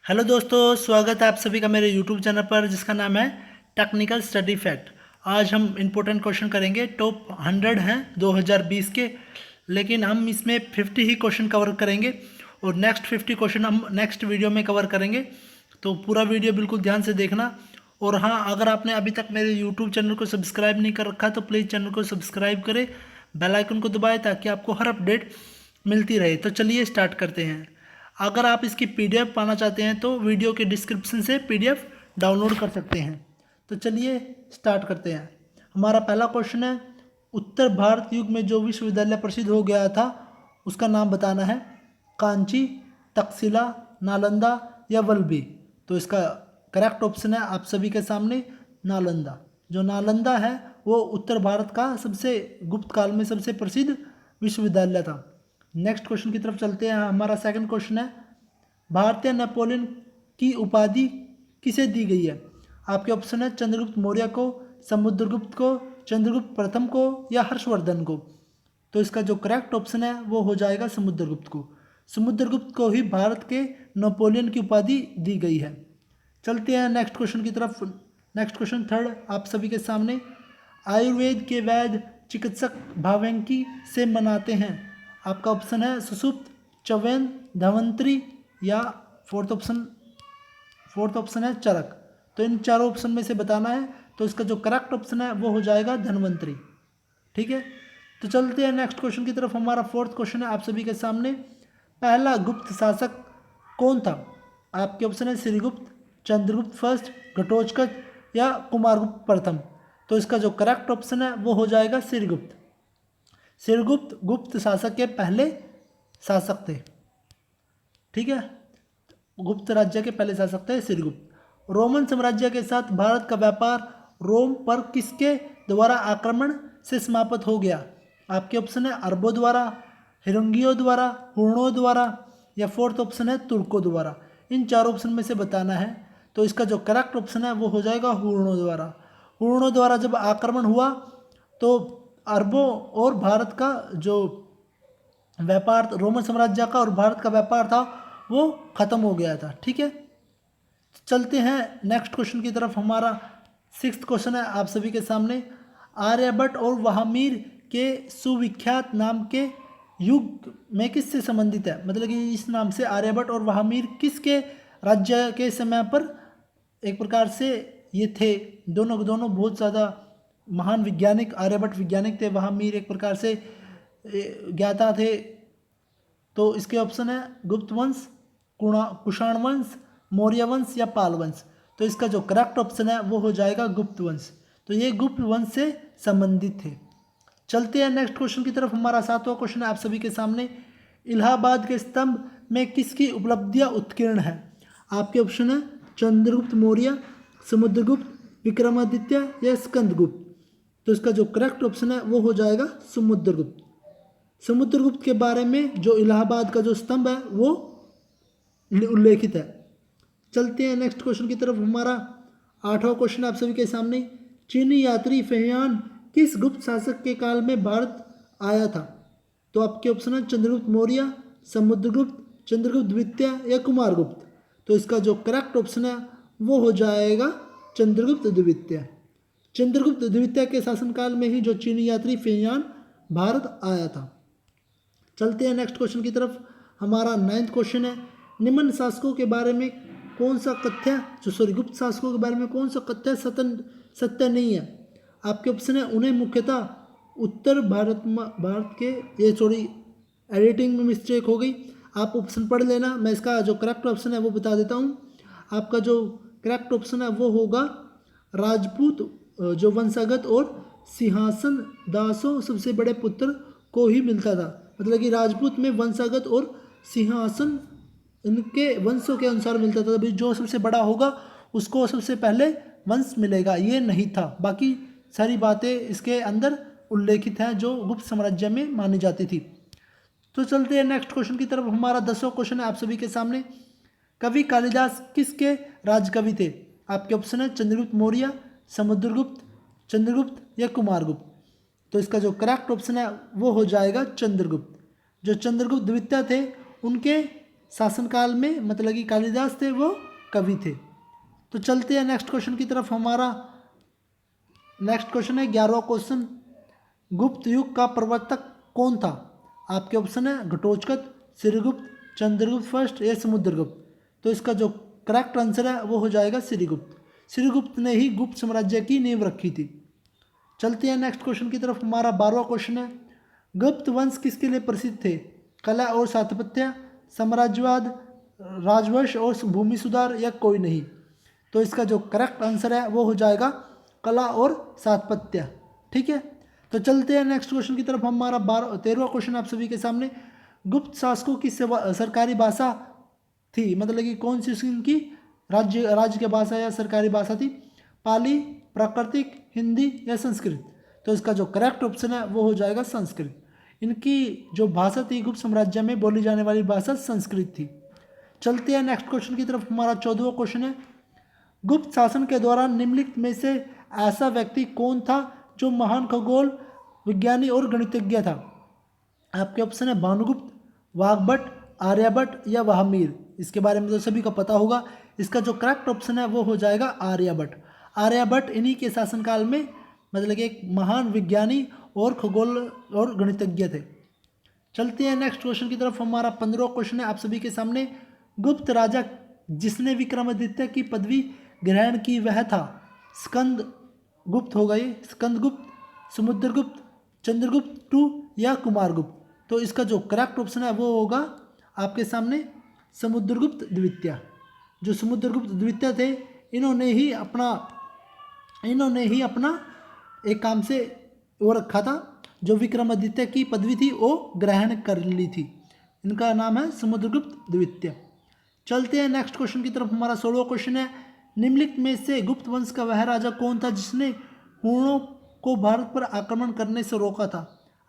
Hello दोस्तों, स्वागत है आप सभी का मेरे यूट्यूब चैनल पर जिसका नाम है टेक्निकल स्टडी फैक्ट। आज हम इम्पोर्टेंट क्वेश्चन करेंगे। टॉप 100 हैं 2020 के, लेकिन हम इसमें 50 ही क्वेश्चन कवर करेंगे और नेक्स्ट 50 क्वेश्चन हम नेक्स्ट वीडियो में कवर करेंगे। तो पूरा वीडियो बिल्कुल ध्यान से देखना। और हाँ, अगर आपने अभी तक मेरे यूट्यूब चैनल को सब्सक्राइब नहीं कर रखा तो प्लीज़ चैनल को सब्सक्राइब करें, बेल आइकन को दबाएं ताकि आपको हर अपडेट मिलती रहे। तो चलिए स्टार्ट करते हैं। अगर आप इसकी पीडीएफ पाना चाहते हैं तो वीडियो के डिस्क्रिप्शन से पीडीएफ डाउनलोड कर सकते हैं। तो चलिए स्टार्ट करते हैं। हमारा पहला क्वेश्चन है, उत्तर भारत युग में जो विश्वविद्यालय प्रसिद्ध हो गया था उसका नाम बताना है। कांची, तक्षशिला, नालंदा या वल्लभी। तो इसका करेक्ट ऑप्शन है आप सभी के सामने नालंदा। जो नालंदा है वो उत्तर भारत का सबसे गुप्त काल में सबसे प्रसिद्ध विश्वविद्यालय था। नेक्स्ट क्वेश्चन की तरफ चलते हैं। हमारा सेकंड क्वेश्चन है, भारतीय नेपोलियन की उपाधि किसे दी गई है? आपके ऑप्शन है चंद्रगुप्त मौर्य को, समुद्रगुप्त को, चंद्रगुप्त प्रथम को या हर्षवर्धन को। तो इसका जो करेक्ट ऑप्शन है वो हो जाएगा समुद्रगुप्त को। समुद्रगुप्त को ही भारत के नेपोलियन की उपाधि दी गई है। चलते हैं नेक्स्ट क्वेश्चन की तरफ। नेक्स्ट क्वेश्चन थर्ड आप सभी के सामने, आयुर्वेद के वैद्य चिकित्सक भावंकी से मनाते हैं। आपका ऑप्शन है सुषुप्त, च्यवन, धन्वंतरी या फोर्थ ऑप्शन है चरक। तो इन चारों ऑप्शन में से बताना है। तो इसका जो करेक्ट ऑप्शन है वो हो जाएगा धन्वंतरी। ठीक है, तो चलते हैं नेक्स्ट क्वेश्चन की तरफ। हमारा फोर्थ क्वेश्चन है आप सभी के सामने, पहला गुप्त शासक कौन था? आपके ऑप्शन है श्रीगुप्त, चंद्रगुप्त फर्स्ट, घटोत्कच या कुमारगुप्त प्रथम। तो इसका जो करेक्ट ऑप्शन है वो हो जाएगा श्रीगुप्त। श्रीगुप्त गुप्त शासक के पहले शासक थे। ठीक है, गुप्त राज्य के पहले शासक थे श्रीगुप्त। रोमन साम्राज्य के साथ भारत का व्यापार रोम पर किसके द्वारा आक्रमण से समाप्त हो गया? आपके ऑप्शन है अरबों द्वारा, हिरंगियों द्वारा, हुणों द्वारा या फोर्थ ऑप्शन है तुर्कों द्वारा। इन चार ऑप्शन में से बताना है। तो इसका जो करेक्ट ऑप्शन है वो हो जाएगा हुणों द्वारा। हुणों द्वारा जब आक्रमण हुआ तो अरबों और भारत का जो व्यापार, रोमन साम्राज्य का और भारत का व्यापार था वो खत्म हो गया था। ठीक है, चलते हैं नेक्स्ट क्वेश्चन की तरफ। हमारा सिक्स्थ क्वेश्चन है आप सभी के सामने, आर्यभट्ट और वहामीर के सुविख्यात नाम के युग में किससे संबंधित है? मतलब कि इस नाम से आर्यभट्ट और वहामीर किसके राज्य के समय पर एक प्रकार से ये थे? दोनों दोनों बहुत ज़्यादा महान वैज्ञानिक, आर्यभट्ट वैज्ञानिक थे, वहामीर एक प्रकार से ज्ञाता थे। तो इसके ऑप्शन है गुप्त वंश, कुषाण वंश, मौर्य वंश या पाल वंश। तो इसका जो करेक्ट ऑप्शन है वो हो जाएगा गुप्त वंश। तो ये गुप्त वंश से संबंधित थे। चलते हैं नेक्स्ट क्वेश्चन की तरफ। हमारा सातवां क्वेश्चन है आप सभी के सामने, इलाहाबाद के स्तंभ में किसकी उपलब्धियां उत्कीर्ण है? आपके ऑप्शन है चंद्रगुप्त मौर्य, समुद्रगुप्त, विक्रमादित्य या स्कंदगुप्त। तो इसका जो करेक्ट ऑप्शन है वो हो जाएगा समुद्रगुप्त। समुद्रगुप्त के बारे में जो इलाहाबाद का जो स्तंभ है वो उल्लेखित है। चलते हैं नेक्स्ट क्वेश्चन की तरफ। हमारा आठवां क्वेश्चन आप सभी के सामने, चीनी यात्री फेयान किस गुप्त शासक के काल में भारत आया था? तो आपके ऑप्शन है चंद्रगुप्त मौर्य, समुद्रगुप्त, चंद्रगुप्त द्वितीय या कुमारगुप्त। तो इसका जो करेक्ट ऑप्शन है वो हो जाएगा चंद्रगुप्त द्वितीय। चंद्रगुप्त द्वितीय के शासनकाल में ही जो चीनी यात्री फेयान भारत आया था। चलते हैं नेक्स्ट क्वेश्चन की तरफ। हमारा नाइन्थ क्वेश्चन है, निम्न शासकों के बारे में कौन सा कथ्य गुप्त शासकों के बारे में कौन सा कथ्य सत्य नहीं है? आपके ऑप्शन है उन्हें मुख्यतः उत्तर भारत के, ये सॉरी एडिटिंग में मिस्टेक हो गई, आप ऑप्शन पढ़ लेना। मैं इसका जो करेक्ट ऑप्शन है वो बता देता हूँ। आपका जो करेक्ट ऑप्शन है वो होगा राजपूत जो वंशागत और सिंहासन दासों सबसे बड़े पुत्र को ही मिलता था। मतलब कि राजपूत में वंशागत और सिंहासन इनके वंशों के अनुसार मिलता था। अभी जो सबसे बड़ा होगा उसको सबसे पहले वंश मिलेगा, ये नहीं था। बाकी सारी बातें इसके अंदर उल्लेखित हैं जो गुप्त साम्राज्य में मानी जाती थी। तो चलते हैं नेक्स्ट क्वेश्चन की तरफ। हमारा 10वां क्वेश्चन है आप सभी के सामने, कवि कालिदास किसके राजकवि थे? आपके ऑप्शन है चंद्रगुप्त मौर्य, समुद्रगुप्त, चंद्रगुप्त या कुमारगुप्त। तो इसका जो करेक्ट ऑप्शन है वो हो जाएगा चंद्रगुप्त। जो चंद्रगुप्त द्वितीय थे उनके शासनकाल में मतलब कि कालिदास थे वो कवि थे। तो चलते हैं नेक्स्ट क्वेश्चन की तरफ। हमारा नेक्स्ट क्वेश्चन है 11वां क्वेश्चन, गुप्त युग का प्रवर्तक कौन था? आपके ऑप्शन है घटोत्कच, श्रीगुप्त, चंद्रगुप्त फर्स्ट या समुद्रगुप्त। तो इसका जो करेक्ट आंसर है वो हो जाएगा श्रीगुप्त। श्रीगुप्त ने ही गुप्त साम्राज्य की नींव रखी थी। चलते हैं नेक्स्ट क्वेश्चन की तरफ। हमारा 12वां क्वेश्चन है, गुप्त वंश किसके लिए प्रसिद्ध थे? कला और स्थापत्य, साम्राज्यवाद, राजवंश और भूमि सुधार या कोई नहीं। तो इसका जो करेक्ट आंसर है वो हो जाएगा कला और स्थापत्य। ठीक है, तो चलते हैं नेक्स्ट क्वेश्चन की तरफ। हमारा 13वां क्वेश्चन आप सभी के सामने, गुप्त शासकों की सरकारी भाषा थी, मतलब कि कौन सी उनकी राज्य की भाषा या सरकारी भाषा थी? पाली, प्राकृतिक, हिंदी या संस्कृत। तो इसका जो करेक्ट ऑप्शन है वो हो जाएगा संस्कृत। इनकी जो भाषा थी गुप्त साम्राज्य में बोली जाने वाली भाषा संस्कृत थी। चलते हैं नेक्स्ट क्वेश्चन की तरफ। हमारा 14वां क्वेश्चन है, गुप्त शासन के दौरान निम्नलिखित में से ऐसा व्यक्ति कौन था जो महान खगोल विज्ञानी और गणितज्ञ था? आपके ऑप्शन है भानुगुप्त, वाघभट्ट, आर्यभट्ट या वाहमीर। इसके बारे में तो सभी को पता होगा। इसका जो करेक्ट ऑप्शन है वो हो जाएगा आर्यभट्ट। आर्यभट्ट इन्हीं के शासनकाल में मतलब कि एक महान विज्ञानी और खगोल और गणितज्ञ थे। चलते हैं नेक्स्ट क्वेश्चन की तरफ। हमारा 15वां क्वेश्चन है आप सभी के सामने, गुप्त राजा जिसने विक्रमादित्य की पदवी ग्रहण की वह था? स्कंद गुप्त होगा ये, स्कंदगुप्त, समुद्रगुप्त, चंद्रगुप्त टू या कुमारगुप्त। तो इसका जो करेक्ट ऑप्शन है वो होगा आपके सामने समुद्रगुप्त द्वितीय। जो समुद्रगुप्त द्वितीय थे इन्होंने ही अपना एक काम से वो रखा था, जो विक्रमादित्य की पदवी थी वो ग्रहण कर ली थी। इनका नाम है समुद्रगुप्त द्वितीय। चलते हैं नेक्स्ट क्वेश्चन की तरफ। हमारा 16वां क्वेश्चन है, निम्नलिखित में से गुप्त वंश का वह राजा कौन था जिसने हुणों को भारत पर आक्रमण करने से रोका था?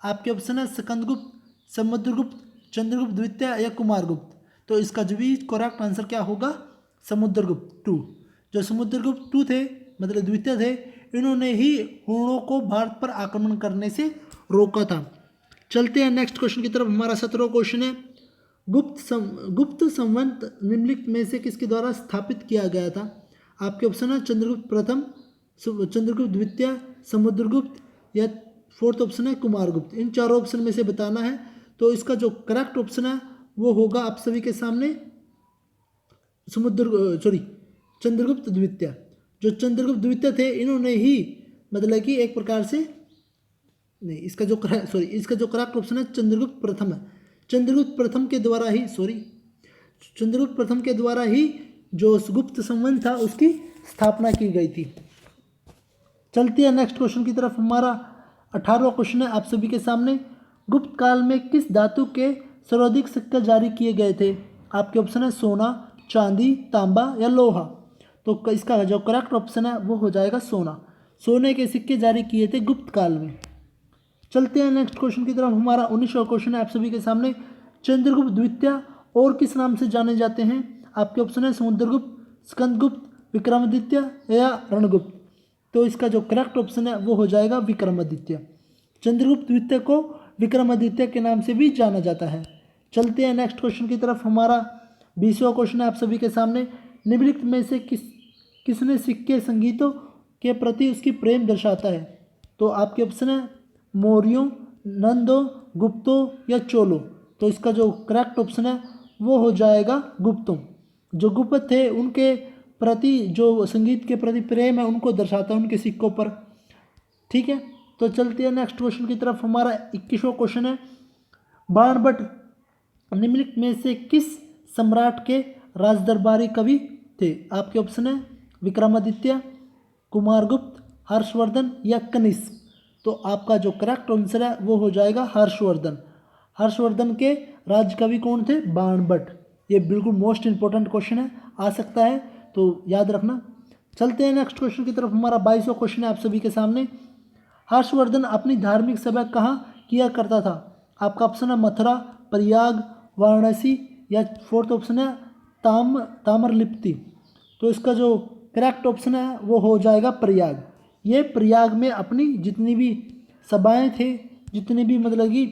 आपके ऑप्शन है स्कंदगुप्त, समुद्रगुप्त, चंद्रगुप्त द्वितीय या कुमारगुप्त। तो इसका जो भी करेक्ट आंसर क्या होगा? समुद्रगुप्त टू। जो समुद्रगुप्त टू थे मतलब द्वितीय थे, इन्होंने ही हुणों को भारत पर आक्रमण करने से रोका था। चलते हैं नेक्स्ट क्वेश्चन की तरफ। हमारा 17वां क्वेश्चन है, गुप्त संवत निम्नलिखित में से किसके द्वारा स्थापित किया गया था? आपके ऑप्शन है चंद्रगुप्त प्रथम, चंद्रगुप्त द्वितीय, समुद्रगुप्त या फोर्थ ऑप्शन है कुमारगुप्त। इन चारों ऑप्शन में से बताना है। तो इसका जो करेक्ट ऑप्शन है वो होगा आप सभी के सामने चंद्रगुप्त द्वितीय। जो चंद्रगुप्त द्वितीय थे इन्होंने ही मतलब कि एक प्रकार से नहीं, इसका जो करेक्ट ऑप्शन है चंद्रगुप्त प्रथम है। चंद्रगुप्त प्रथम के द्वारा ही जो गुप्त संवत था उसकी स्थापना की गई थी। चलते हैं नेक्स्ट क्वेश्चन की तरफ। हमारा 18वां क्वेश्चन है आप सभी के सामने, गुप्त काल में किस धातु के सर्वाधिक सिक्के जारी किए गए थे? आपके ऑप्शन है सोना, चांदी, तांबा या लोहा। तो इसका जो करेक्ट ऑप्शन है वो हो जाएगा सोना। सोने के सिक्के जारी किए थे गुप्त काल में। चलते हैं नेक्स्ट क्वेश्चन की तरफ। हमारा 19वां क्वेश्चन है आप सभी के सामने, चंद्रगुप्त द्वितीय और किस नाम से जाने जाते हैं? आपके ऑप्शन है समुद्रगुप्त, स्कंदगुप्त, विक्रमादित्य या रणगुप्त। तो इसका जो करेक्ट ऑप्शन है वो हो जाएगा विक्रमादित्य। चंद्रगुप्त द्वितीय को विक्रमादित्य के नाम से भी जाना जाता है। चलते हैं नेक्स्ट क्वेश्चन की तरफ। हमारा 20वां क्वेश्चन है आप सभी के सामने, निम्नलिखित में से किसने सिक्के संगीतों के प्रति उसकी प्रेम दर्शाता है? तो आपके ऑप्शन है मौर्यों, नंदों, गुप्तों या चोलों। तो इसका जो करेक्ट ऑप्शन है वो हो जाएगा गुप्तों। जो गुप्त थे उनके प्रति जो संगीत के प्रति प्रेम है उनको दर्शाता है उनके सिक्कों पर। ठीक है, तो चलते हैं नेक्स्ट क्वेश्चन की तरफ। हमारा 21वां क्वेश्चन है, बाणभट्ट निम्नलिखित में से किस सम्राट के राजदरबारी कवि थे? आपके ऑप्शन है विक्रमादित्य, कुमारगुप्त, हर्षवर्धन या कनिष्क। तो आपका जो करेक्ट आंसर है वो हो जाएगा हर्षवर्धन। हर्षवर्धन के राजकवि कौन थे? बाणभट्ट। ये बिल्कुल मोस्ट इंपॉर्टेंट क्वेश्चन है, आ सकता है तो याद रखना। चलते हैं नेक्स्ट क्वेश्चन की तरफ। हमारा 22वां क्वेश्चन है आप सभी के सामने, हर्षवर्धन अपनी धार्मिक सभा कहाँ किया करता था? आपका ऑप्शन है मथुरा, प्रयाग, वाराणसी या फोर्थ ऑप्शन है ताम्रलिप्ति। तो इसका जो करेक्ट ऑप्शन है वो हो जाएगा प्रयाग। ये प्रयाग में अपनी जितनी भी सभाएं थे, जितनी भी मतलब कि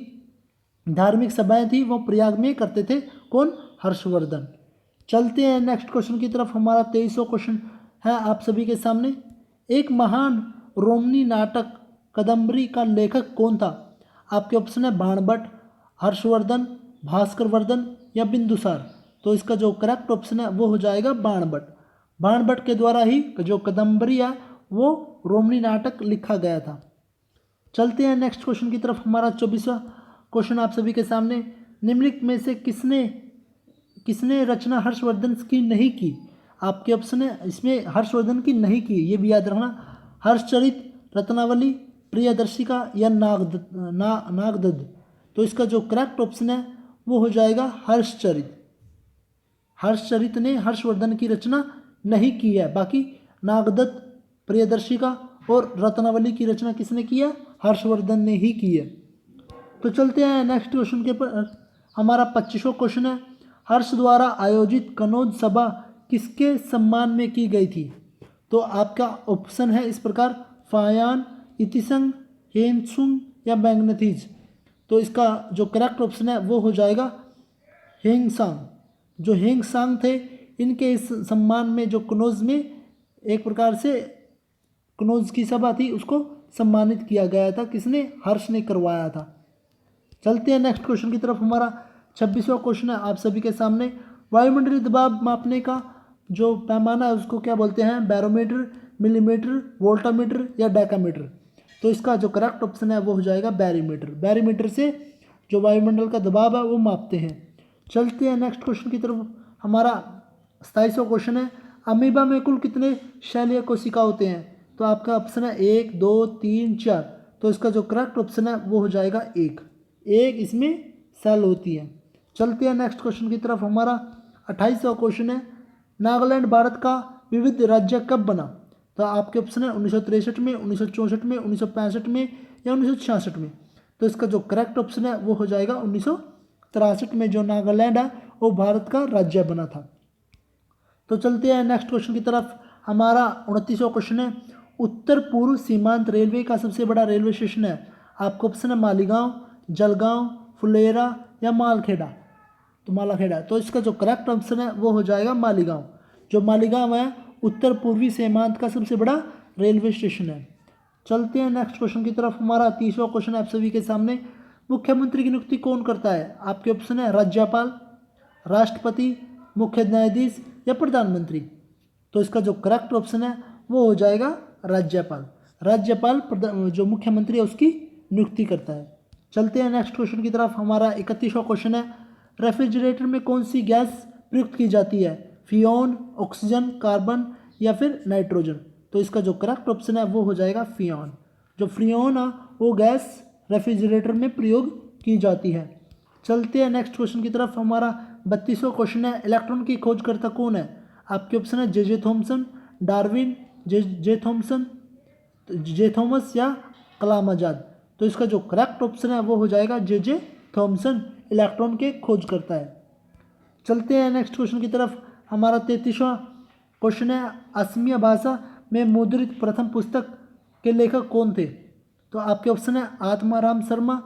धार्मिक सभाएं थी वो प्रयाग में करते थे। कौन? हर्षवर्धन। चलते हैं नेक्स्ट क्वेश्चन की तरफ। हमारा 23वां क्वेश्चन है आप सभी के सामने। एक महान रोमनी नाटक कदम्बरी का लेखक कौन था? आपके ऑप्शन है बाणभट्ट, हर्षवर्धन, भास्करवर्धन या बिंदुसार। तो इसका जो करेक्ट ऑप्शन है वो हो जाएगा बाणभट्ट। बाणभट्ट के द्वारा ही जो कदम्बरी है वो रोमनी नाटक लिखा गया था। चलते हैं नेक्स्ट क्वेश्चन की तरफ। हमारा 24वां क्वेश्चन आप सभी के सामने। निम्नलिखित में से किसने रचना हर्षवर्धन की नहीं की? आपके ऑप्शन है इसमें हर्षवर्धन की नहीं की, ये भी याद रखना। हर्षचरित, रत्नावली, प्रियदर्शिका या नागदत्त। तो इसका जो करेक्ट ऑप्शन है वो हो जाएगा हर्षचरित। हर्षचरित ने हर्षवर्धन की रचना नहीं की है। बाकी नागदत्त, प्रियदर्शिका और रत्नावली की रचना किसने की है? हर्षवर्धन ने ही की है। तो चलते हैं नेक्स्ट क्वेश्चन के पर। हमारा 25वां क्वेश्चन है। हर्ष द्वारा आयोजित कनौज सभा किसके सम्मान में की गई थी? तो आपका ऑप्शन है इस प्रकार, फायान, इतिसंग, हेमसुंग या मैग्नेथीज। तो इसका जो करेक्ट ऑप्शन है वो हो जाएगा हेंगसांग। जो हेंगसांग थे इनके इस सम्मान में जो कनौज में एक प्रकार से कनौज की सभा थी उसको सम्मानित किया गया था। किसने? हर्ष ने करवाया था। चलते हैं नेक्स्ट क्वेश्चन की तरफ। हमारा 26वां क्वेश्चन है आप सभी के सामने। वायुमंडलीय दबाव मापने का जो पैमाना है उसको क्या बोलते हैं? बैरोमीटर, मिलीमीटर, वोल्टामीटर या डेकामीटर। तो इसका जो करेक्ट ऑप्शन है वो हो जाएगा बैरोमीटर। बैरोमीटर से जो वायुमंडल का दबाव है वो मापते हैं। चलते हैं नेक्स्ट क्वेश्चन की तरफ। हमारा 27वां क्वेश्चन है। अमीबा में कुल कितने शैलीय कोशिका होते हैं? तो आपका ऑप्शन है 1, 2, 3, 4। तो इसका जो करेक्ट ऑप्शन है वो हो जाएगा एक इसमें सेल होती है। चलते हैं नेक्स्ट क्वेश्चन की तरफ। हमारा 28वां क्वेश्चन है। नागालैंड भारत का विविध राज्य कब बना? तो आपके ऑप्शन है 1963 में, 1964 में, 1965 में या 1966 में। तो इसका जो करेक्ट ऑप्शन है वो हो जाएगा 1963 में जो नागालैंड है वो भारत का राज्य बना था। तो चलते हैं नेक्स्ट क्वेश्चन की तरफ। हमारा 29वां क्वेश्चन है। उत्तर पूर्व सीमांत रेलवे का सबसे बड़ा रेलवे स्टेशन है? आपका ऑप्शन है मालीगांव, जलगांव, फुलेरा या मालखेड़ा। तो मालाखेड़ा। तो इसका जो करेक्ट ऑप्शन है वो हो जाएगा मालीगांव। जो मालीगांव है उत्तर पूर्वी सीमांत का सबसे बड़ा रेलवे स्टेशन है। चलते हैं नेक्स्ट क्वेश्चन की तरफ। हमारा 30वां क्वेश्चन है आप सभी के सामने। मुख्यमंत्री की नियुक्ति कौन करता है? आपके ऑप्शन है राज्यपाल, राष्ट्रपति, मुख्य न्यायाधीश या प्रधानमंत्री। तो इसका जो करेक्ट ऑप्शन है वो हो जाएगा राज्यपाल। राज्यपाल जो मुख्यमंत्री है उसकी नियुक्ति करता है। चलते हैं नेक्स्ट क्वेश्चन की तरफ। हमारा 31वां क्वेश्चन है। रेफ्रिजरेटर में कौन सी गैस प्रयुक्त की जाती है? फियोन, ऑक्सीजन, कार्बन या फिर नाइट्रोजन। तो इसका जो करेक्ट ऑप्शन है वो हो जाएगा फियोन। जो फ्रियोन है वो गैस रेफ्रिजरेटर में प्रयोग की जाती है। चलते हैं नेक्स्ट क्वेश्चन की तरफ। हमारा 32वां क्वेश्चन है। इलेक्ट्रॉन की खोजकर्ता कौन है? आपके ऑप्शन है जे थॉमसन, डार्विन, जे थॉमस या कलाम आजाद। तो इसका जो करेक्ट ऑप्शन है वो हो जाएगा जे थॉमसन इलेक्ट्रॉन के खोज करता है। चलते हैं नेक्स्ट क्वेश्चन की तरफ। हमारा 33वां क्वेश्चन है। असमिया भाषा में मुद्रित प्रथम पुस्तक के लेखक कौन थे? तो आपके ऑप्शन है आत्माराम शर्मा,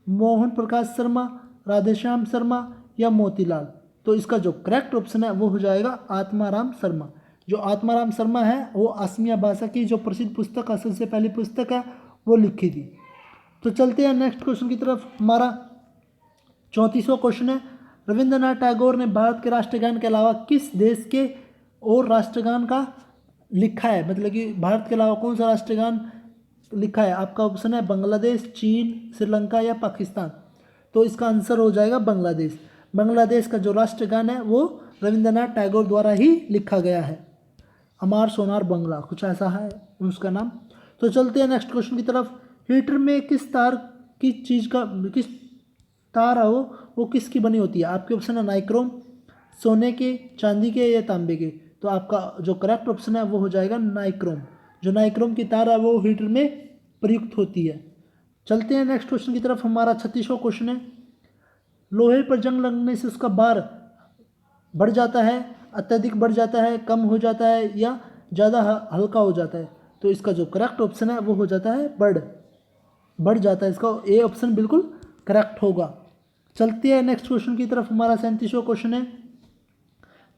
मोहन प्रकाश शर्मा, राधेश्याम शर्मा या मोतीलाल। तो इसका जो करेक्ट ऑप्शन है वो हो जाएगा आत्माराम शर्मा। जो आत्माराम शर्मा है वो असमिया भाषा की जो प्रसिद्ध पुस्तक सबसे पहली पुस्तक है वो लिखी थी। तो चलते हैं नेक्स्ट क्वेश्चन की तरफ। हमारा 34वां क्वेश्चन है। रविंद्रनाथ टैगोर ने भारत के राष्ट्रगान के अलावा किस देश के और राष्ट्रगान का लिखा है? मतलब कि भारत के अलावा कौन सा राष्ट्रगान लिखा है? आपका ऑप्शन है बांग्लादेश, चीन, श्रीलंका या पाकिस्तान। तो इसका आंसर हो जाएगा बांग्लादेश। बांग्लादेश का जो राष्ट्रगान है वो रविंद्रनाथ टैगोर द्वारा ही लिखा गया है। अमार सोनार बंगला कुछ ऐसा है उसका नाम। तो चलते हैं नेक्स्ट क्वेश्चन की तरफ। हीटर में किस तार है वो किसकी बनी होती है? आपके ऑप्शन है नाइक्रोम, सोने के, चांदी के या तांबे के। तो आपका जो करेक्ट ऑप्शन है वो हो जाएगा नाइक्रोम। जो नाइक्रोम की तार है वो हीटर में प्रयुक्त होती है। चलते हैं नेक्स्ट क्वेश्चन की तरफ। हमारा 36वां क्वेश्चन है। लोहे पर जंग लगने से उसका भार बढ़ जाता है, अत्यधिक बढ़ जाता है, कम हो जाता है या ज़्यादा हल्का हो जाता है? तो इसका जो करेक्ट ऑप्शन है वो हो जाता है बढ़ जाता है। इसका ऑप्शन बिल्कुल करेक्ट होगा। चलते हैं नेक्स्ट क्वेश्चन की तरफ। हमारा 37वां क्वेश्चन है।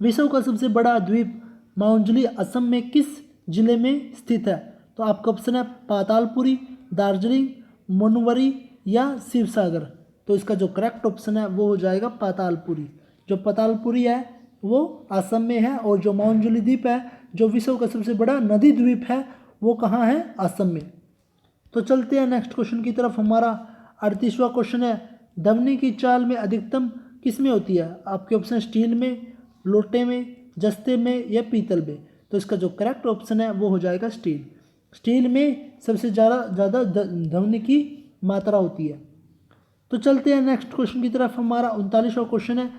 विश्व का सबसे बड़ा द्वीप माउंजली असम में किस जिले में स्थित है? तो आपका ऑप्शन है पातालपुरी, दार्जिलिंग, मुनवरी या शिवसागर। तो इसका जो करेक्ट ऑप्शन है वो हो जाएगा पातालपुरी। जो पातालपुरी है वो असम में है और जो माउंजली द्वीप है जो विश्व का सबसे बड़ा नदी द्वीप है वो कहाँ है? असम में। तो चलते हैं नेक्स्ट क्वेश्चन की तरफ। हमारा 38वां क्वेश्चन है धमनी की चाल में अधिकतम किस में होती है? आपके ऑप्शन स्टील में, लोटे में, जस्ते में या पीतल में। तो इसका जो करेक्ट ऑप्शन है वो हो जाएगा स्टील। स्टील में सबसे ज़्यादा धमनी की मात्रा होती है। तो चलते हैं नेक्स्ट क्वेश्चन की तरफ। हमारा 39वां क्वेश्चन है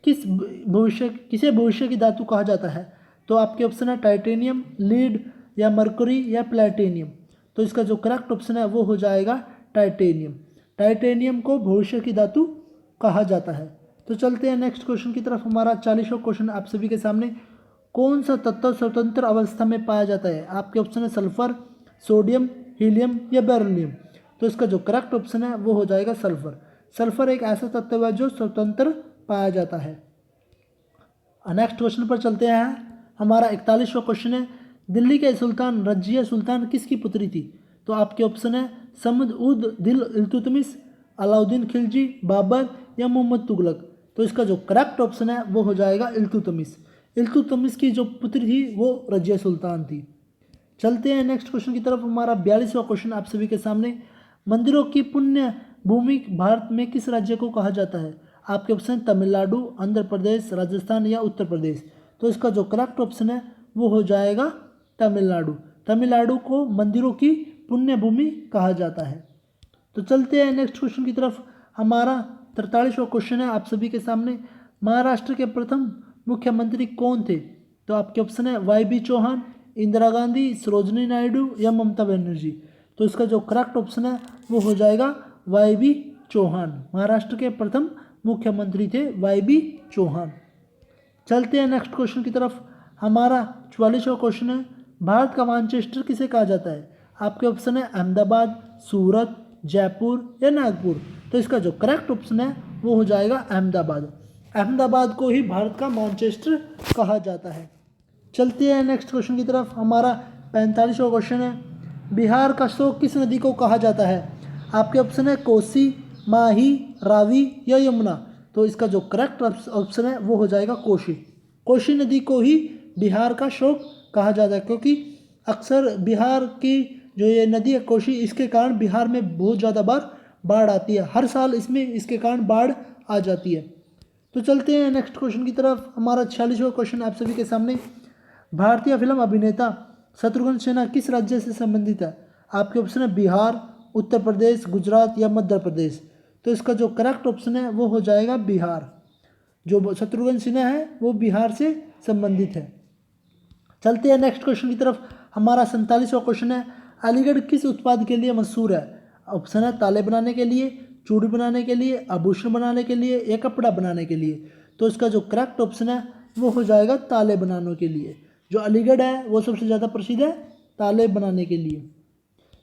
किसे भविष्य की धातु कहा जाता है? तो आपके ऑप्शन है टाइटेनियम, लीड या मरकरी या प्लेटिनियम। तो इसका जो करेक्ट ऑप्शन है वो हो जाएगा टाइटेनियम। टाइटेनियम को भविष्य की धातु कहा जाता है। तो चलते हैं नेक्स्ट क्वेश्चन की तरफ। हमारा 40वां क्वेश्चन आप सभी के सामने कौन सा तत्व स्वतंत्र अवस्था में पाया जाता है? आपके ऑप्शन है सल्फर, सोडियम, हीलियम या बेरिलियम। तो इसका जो करेक्ट ऑप्शन है वो हो जाएगा सल्फर। सल्फर एक ऐसा तत्व है जो स्वतंत्र पाया जाता है। नेक्स्ट क्वेश्चन पर चलते हैं। हमारा 41वां क्वेश्चन है दिल्ली के सुल्तान रजिया सुल्तान किसकी पुत्री थी? तो आपके ऑप्शन है समद उद दिल इल्तुतमिश, अलाउद्दीन खिलजी, बाबर या मोहम्मद तुगलक। तो इसका जो करेक्ट ऑप्शन है वो हो जाएगा इल्तुतमिश। इल्तुतमिश की जो पुत्री थी वो रजिया सुल्तान थी। चलते हैं नेक्स्ट क्वेश्चन की तरफ। हमारा 42वां क्वेश्चन आप सभी के सामने मंदिरों की पुण्य भूमि भारत में किस राज्य को कहा जाता है? आपके ऑप्शन तमिलनाडु, आंध्र प्रदेश, राजस्थान या उत्तर प्रदेश। तो इसका जो करेक्ट ऑप्शन है वो हो जाएगा तमिलनाडु। तमिलनाडु को मंदिरों की पुण्य भूमि कहा जाता है। तो चलते हैं नेक्स्ट क्वेश्चन की तरफ। हमारा 43वां क्वेश्चन है आप सभी के सामने महाराष्ट्र के प्रथम मुख्यमंत्री कौन थे? तो आपके ऑप्शन है वाई.बी. चौहान, इंदिरा गांधी, सरोजिनी नायडू या ममता बनर्जी। तो इसका जो करेक्ट ऑप्शन है वो हो जाएगा वाई.बी. चौहान। महाराष्ट्र के प्रथम मुख्यमंत्री थे वाई.बी. चौहान। चलते हैं नेक्स्ट क्वेश्चन की तरफ। हमारा 44वां क्वेश्चन है भारत का मैनचेस्टर किसे कहा जाता है? आपके ऑप्शन है अहमदाबाद, सूरत, जयपुर या नागपुर। तो इसका जो करेक्ट ऑप्शन है वो हो जाएगा अहमदाबाद। अहमदाबाद को ही भारत का मैनचेस्टर कहा जाता है। चलते हैं नेक्स्ट क्वेश्चन की तरफ। हमारा 45वां क्वेश्चन है बिहार का शोक किस नदी को कहा जाता है? आपके ऑप्शन है कोसी, माही, रावी या यमुना। तो इसका जो करेक्ट ऑप्शन है वो हो जाएगा कोसी। कोसी नदी को ही बिहार का शोक कहा जाता है क्योंकि अक्सर बिहार की जो ये नदी है कोसी, इसके कारण बिहार में बहुत ज़्यादा बार बाढ़ आती है। हर साल इसमें इसके कारण बाढ़ आ जाती है। तो चलते हैं नेक्स्ट क्वेश्चन की तरफ। हमारा 46वां क्वेश्चन आप सभी के सामने भारतीय फिल्म अभिनेता शत्रुघ्न सिन्हा किस राज्य से संबंधित है? आपके ऑप्शन है बिहार, उत्तर प्रदेश, गुजरात या मध्य प्रदेश। तो इसका जो करेक्ट ऑप्शन है वो हो जाएगा बिहार। जो शत्रुघ्न सिन्हा है वो बिहार से संबंधित है। चलते हैं नेक्स्ट क्वेश्चन की तरफ। हमारा 47वां क्वेश्चन है अलीगढ़ किस उत्पाद के लिए मशहूर है? ऑप्शन है ताले बनाने के लिए, चूड़ी बनाने के लिए, आभूषण बनाने के लिए या कपड़ा बनाने के लिए। तो इसका जो करेक्ट ऑप्शन है वो हो जाएगा ताले बनाने के लिए। जो अलीगढ़ है वो सबसे ज़्यादा प्रसिद्ध है ताले बनाने के लिए।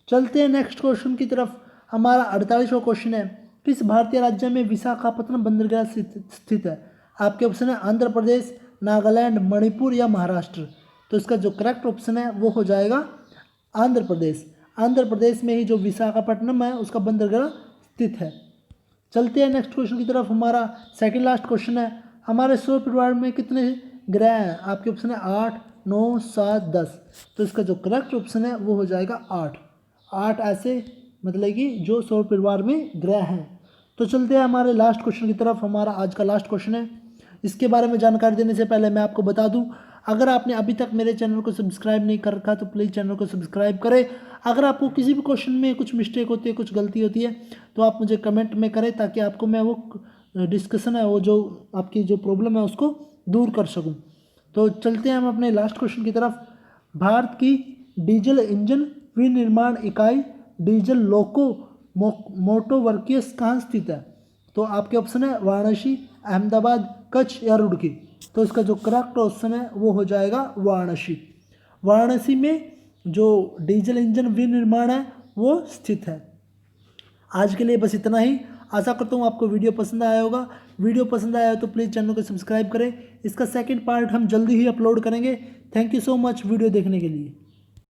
चलते हैं नेक्स्ट क्वेश्चन की तरफ। हमारा 48वां क्वेश्चन है किस भारतीय राज्य में विशाखापत्तनम बंदरगाह स्थित है? आपके ऑप्शन है आंध्र प्रदेश, नागालैंड, मणिपुर या महाराष्ट्र। तो इसका जो करेक्ट ऑप्शन है वो हो जाएगा आंध्र प्रदेश। आंध्र प्रदेश में ही जो विशाखापट्टनम है उसका बंदरगाह स्थित है। चलते हैं नेक्स्ट क्वेश्चन की तरफ। हमारा सेकंड लास्ट क्वेश्चन है हमारे सौर परिवार में कितने ग्रह हैं? आपके ऑप्शन है 8, 9, 7, 10। तो इसका जो करेक्ट ऑप्शन है वो हो जाएगा 8 ऐसे मतलब कि जो सौर परिवार में ग्रह हैं। तो चलते हैं हमारे लास्ट क्वेश्चन की तरफ। हमारा आज का लास्ट क्वेश्चन है इसके बारे में जानकारी देने से पहले मैं आपको बता दूं अगर आपने अभी तक मेरे चैनल को सब्सक्राइब नहीं कर रखा तो प्लीज़ चैनल को सब्सक्राइब करें। अगर आपको किसी भी क्वेश्चन में कुछ मिस्टेक होती है, कुछ गलती होती है तो आप मुझे कमेंट में करें ताकि आपको मैं वो डिस्कशन है वो जो आपकी जो प्रॉब्लम है उसको दूर कर सकूं। तो चलते हैं हम अपने लास्ट क्वेश्चन की तरफ। भारत की डीजल इंजन विनिर्माण इकाई डीजल लोको मोटोवर्क्स कहाँ स्थित है? तो आपके ऑप्शन है वाराणसी, अहमदाबाद, कच्छ या रुड़की। तो इसका जो करेक्ट ऑप्शन है वो हो जाएगा वाराणसी। वाराणसी में जो डीजल इंजन विनिर्माण है वो स्थित है। आज के लिए बस इतना ही। आशा करता हूँ आपको वीडियो पसंद आया होगा। वीडियो पसंद आया हो तो प्लीज़ चैनल को सब्सक्राइब करें। इसका सेकंड पार्ट हम जल्दी ही अपलोड करेंगे। Thank you so much video देखने के लिए।